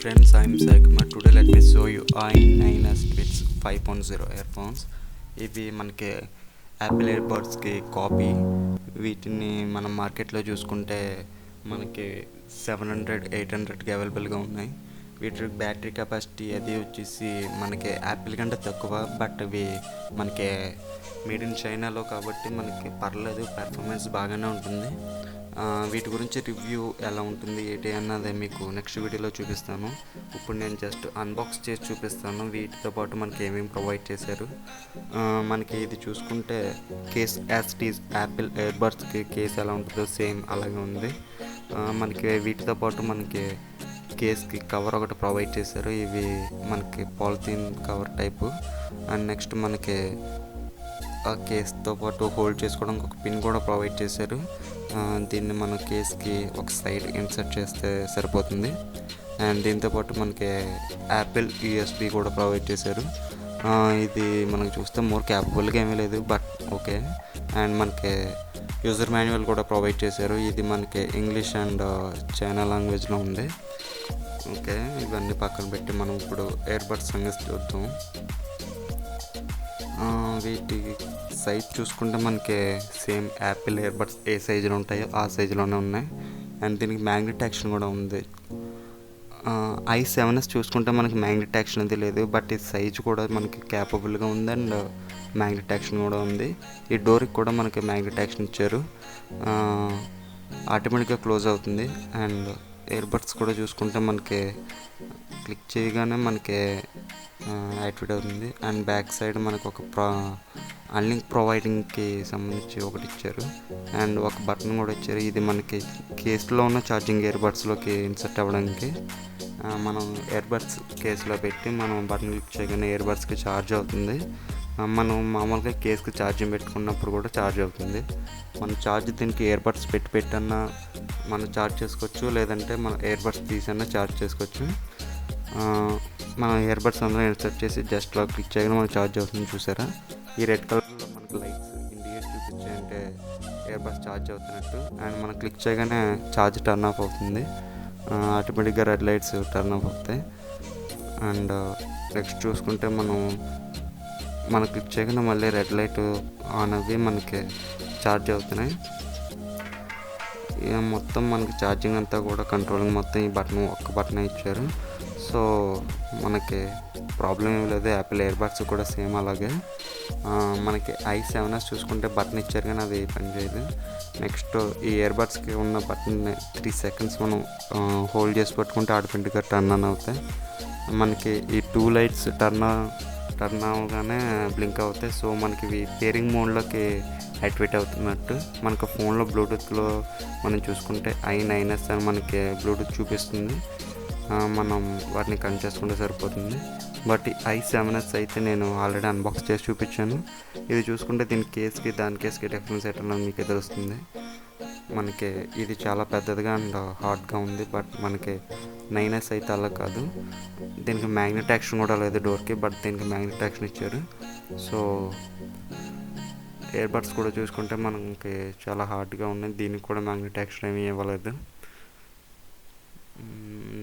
friends, I'm Saikuma. Today let me show you i9s Twits 5.0 earphones. ఇవి మనకి Apple ఇయర్బడ్స్కి copy. వీటిని మనం మార్కెట్లో చూసుకుంటే మనకి 700-800కి అవైలబుల్గా ఉన్నాయి. వీటి బ్యాటరీ కెపాసిటీ అది వచ్చేసి మనకి యాపిల్ కంటే తక్కువ, బట్ అవి మనకి మేడ్ ఇన్ చైనాలో కాబట్టి మనకి పర్లేదు, పెర్ఫార్మెన్స్ బాగానే ఉంటుంది. వీటి గురించి రివ్యూ ఎలా ఉంటుంది ఏంటి అన్నది మీకు నెక్స్ట్ వీడియోలో చూపిస్తాను. ఇప్పుడు నేను జస్ట్ అన్బాక్స్ చేసి చూపిస్తాను వీటితో పాటు మనకి ఏమేమి ప్రొవైడ్ చేశారు. మనకి ఇది చూసుకుంటే case as it is Apple ఇయర్బడ్స్కి కేస్ ఎలా ఉంటుందో సేమ్ అలాగే ఉంది. మనకి వీటితో పాటు మనకి కేస్కి కవర్ ఒకటి ప్రొవైడ్ చేశారు. ఇవి మనకి polythene cover type. And next మనకి ఆ కేస్తో పాటు హోల్డ్ చేసుకోవడానికి ఒక పిన్ కూడా ప్రొవైడ్ చేశారు. దీన్ని మన కేస్కి ఒక సైడ్ ఇన్సర్ట్ చేస్తే సరిపోతుంది. అండ్ దీంతోపాటు మనకి యాపిల్ యూఎస్బి కూడా ప్రొవైడ్ చేశారు. ఇది మనకు చూస్తే మోర్ క్యాపబుల్గా ఏమీ లేదు, బట్ ఓకే. అండ్ మనకి యూజర్ మాన్యువల్ కూడా ప్రొవైడ్ చేశారు. ఇది మనకి ఇంగ్లీష్ అండ్ చైనా లాంగ్వేజ్లో ఉంది. ఓకే, ఇవన్నీ పక్కన పెట్టి మనం ఇప్పుడు ఇయర్బడ్స్ సంగతి చూద్దాం. వీటి సైజ్ చూసుకుంటే మనకి సేమ్ యాపిల్ ఇయర్బడ్స్ ఏ సైజులో ఉంటాయో ఆ సైజులోనే ఉన్నాయి. అండ్ దీనికి మ్యాగ్నెట్ యాక్షన్ కూడా ఉంది. i7s చూసుకుంటే మనకి మ్యాగ్నెట్ యాక్షన్ అది లేదు, బట్ ఈ సైజు కూడా మనకి క్యాపబుల్గా ఉంది అండ్ మ్యాగ్నెట్ యాక్షన్ కూడా ఉంది. ఈ డోర్కి కూడా మనకి మ్యాగ్నెట్ యాక్షన్ ఇచ్చారు, ఆటోమేటిక్గా క్లోజ్ అవుతుంది. అండ్ ఇయర్బడ్స్ కూడా చూసుకుంటే మనకి క్లిక్ చేయగానే మనకి యాక్టివేట్ అవుతుంది. అండ్ బ్యాక్ సైడ్ మనకు ఒక అన్లింక్ ప్రొవైడింగ్కి సంబంధించి ఒకటి ఇచ్చారు అండ్ ఒక బటన్ కూడా ఇచ్చారు. ఇది మనకి కేసులో ఉన్న ఛార్జింగ్ ఇయర్బడ్స్లోకి ఇన్సర్ట్ అవ్వడానికి. మనం ఇయర్బడ్స్ కేసులో పెట్టి మనం బటన్ క్లిక్ చేయగానే ఇయర్బడ్స్కి ఛార్జ్ అవుతుంది. మనం మామూలుగా కేసుకి ఛార్జింగ్ పెట్టుకున్నప్పుడు కూడా ఛార్జ్ అవుతుంది. మన ఛార్జ్ దీనికి ఇయర్బడ్స్ పెట్టన్నా మనం ఛార్జ్ చేసుకోవచ్చు, లేదంటే మన ఇయర్బడ్స్ తీసన్నా ఛార్జ్ చేసుకోవచ్చు. మనం ఇయర్బడ్స్ అందులో ఇన్సర్ట్ చేసి జస్ట్ అలా క్లిక్ చేయగానే మనకు ఛార్జ్ అవుతుంది. చూసారా, ఈ రెడ్ కలర్లో మనకి లైట్స్ ఇండికేట్ చూపించాయంటే ఇయర్బడ్స్ ఛార్జ్ అవుతున్నట్టు. అండ్ మనం క్లిక్ చేయగానే ఛార్జ్ టర్న్ ఆఫ్ అవుతుంది, ఆటోమేటిక్గా రెడ్ లైట్స్ టర్న్ ఆఫ్ అవుతాయి. అండ్ నెక్స్ట్ చూసుకుంటే మనం క్లిక్ చేయగానే మళ్ళీ రెడ్ లైట్ ఆన్ అవ్వి మనకి ఛార్జ్ అవుతున్నాయి. మొత్తం మనకి ఛార్జింగ్ అంతా కూడా కంట్రోలింగ్ మొత్తం ఈ ఒక్క బటన్ ఇచ్చారు. సో మనకి ప్రాబ్లం ఏమి లేదు. యాపిల్ ఇయర్బడ్స్ కూడా సేమ్ అలాగే. మనకి i7s చూసుకుంటే బటన్ ఇచ్చారు కానీ అది పనిచేయదు. నెక్స్ట్ ఈ ఇయర్బడ్స్కి ఉన్న బటన్ 3 సెకండ్స్ మనం హోల్డ్ చేసి పట్టుకుంటే ఆటోమేటిక్గా టర్న్ ఆన్ అవుతాయి. మనకి ఈ 2 లైట్స్ టర్న్ అవగానే బ్లింక్ అవుతాయి. సో మనకి ఇవి పేరింగ్ మోడ్లోకి యాక్టివేట్ అవుతున్నట్టు. మనకు ఫోన్లో బ్లూటూత్లో మనం చూసుకుంటే i9s అని మనకి బ్లూటూత్ చూపిస్తుంది. మనం వాటిని కనెక్ట్ చేసుకుంటే సరిపోతుంది. బట్ i7s అయితే నేను ఆల్రెడీ అన్బాక్స్ చేసి చూపించాను. ఇది చూసుకుంటే దాని కేస్కి డిఫరెన్స్ ఎట్లా మీకే తెలుస్తుంది. మనకి ఇది చాలా పెద్దదిగా అండ్ హార్డ్గా ఉంది, బట్ మనకి 9s అయితే అలా కాదు. దీనికి మ్యాగ్నెట్ యాక్షన్ కూడా లేదు డోర్కి, బట్ దీనికి మ్యాగ్నెట్ యాక్షన్ ఇచ్చారు. సో ఇయర్బడ్స్ కూడా చూసుకుంటే మనకి చాలా హార్డ్గా ఉన్నాయి, దీనికి కూడా మ్యాగ్నెట్ యాక్షన్ ఏమీ ఇవ్వలేదు.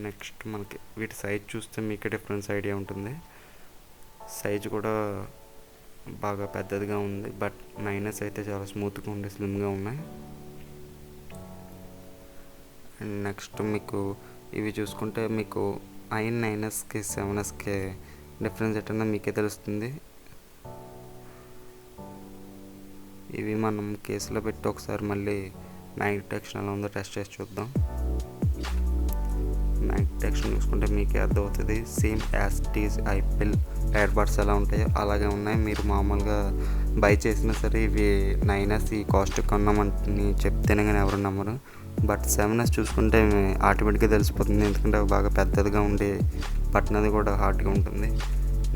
నెక్స్ట్ మనకి వీటి సైజ్ చూస్తే మీకే డిఫరెన్స్ ఐడియా ఉంటుంది. సైజు కూడా బాగా పెద్దదిగా ఉంది, బట్ 9s అయితే చాలా స్మూత్గా ఉండి స్లిమ్గా ఉన్నాయి. అండ్ నెక్స్ట్ మీకు ఇవి చూసుకుంటే మీకు i9sకి 7sకి డిఫరెన్స్ ఎట్టన్నా మీకే తెలుస్తుంది. ఇవి మనం కేసులో పెట్టి ఒకసారి మళ్ళీ మ్యాగ్నెట్ యాక్షన్ ఎలా ఉందో టెస్ట్ చేసి చూద్దాం. మ్యాగ్నెట్ యాక్షన్ చూసుకుంటే మీకే అర్థమవుతుంది. Same as it is Apple earbuds ఎలా ఉంటాయో అలాగే ఉన్నాయి. మీరు మామూలుగా బై చేసినా సరే ఇవి 9s ఈ కాస్ట్ కొన్నామని చెప్తేనే కానీ ఎవరు నమ్మరు. బట్ 7s చూసుకుంటే ఆటోమేటిక్గా తెలిసిపోతుంది, ఎందుకంటే అవి బాగా పెద్దదిగా ఉండి బటన్ అది కూడా హార్డ్గా ఉంటుంది.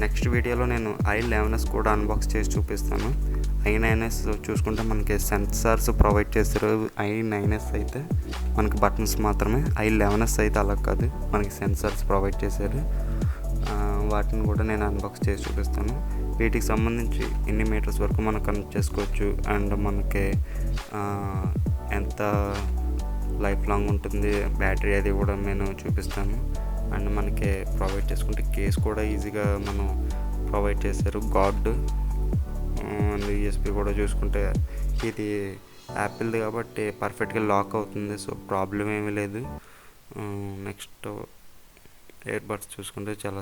నెక్స్ట్ వీడియోలో నేను i11s కూడా అన్బాక్స్ చేసి చూపిస్తాను. i9s చూసుకుంటే మనకి సెన్సార్స్ ప్రొవైడ్ చేస్తారు. i9s అయితే మనకి బటన్స్ మాత్రమే, i11s అయితే అలా కాదు, మనకి సెన్సార్స్ ప్రొవైడ్ చేశారు. వాటిని కూడా నేను అన్బాక్స్ చేసి చూపిస్తాను. వీటికి సంబంధించి ఎన్ని మీటర్స్ వరకు మనం కనెక్ట్ చేసుకోవచ్చు అండ్ మనకి ఎంత లైఫ్ లాంగ్ ఉంటుంది బ్యాటరీ, అది కూడా నేను చూపిస్తాను. అండ్ మనకి ప్రొవైడ్ చేసుకుంటే కేస్ కూడా ఈజీగా మనం ప్రొవైడ్ చేశారు గార్డ్. అండ్ యూఎస్బి కూడా చూసుకుంటే ఇది యాపిల్ది కాబట్టి పర్ఫెక్ట్గా లాక్ అవుతుంది, సో ప్రాబ్లం ఏమీ లేదు. నెక్స్ట్ ఇయర్ బడ్స్ చూసుకుంటే చాలా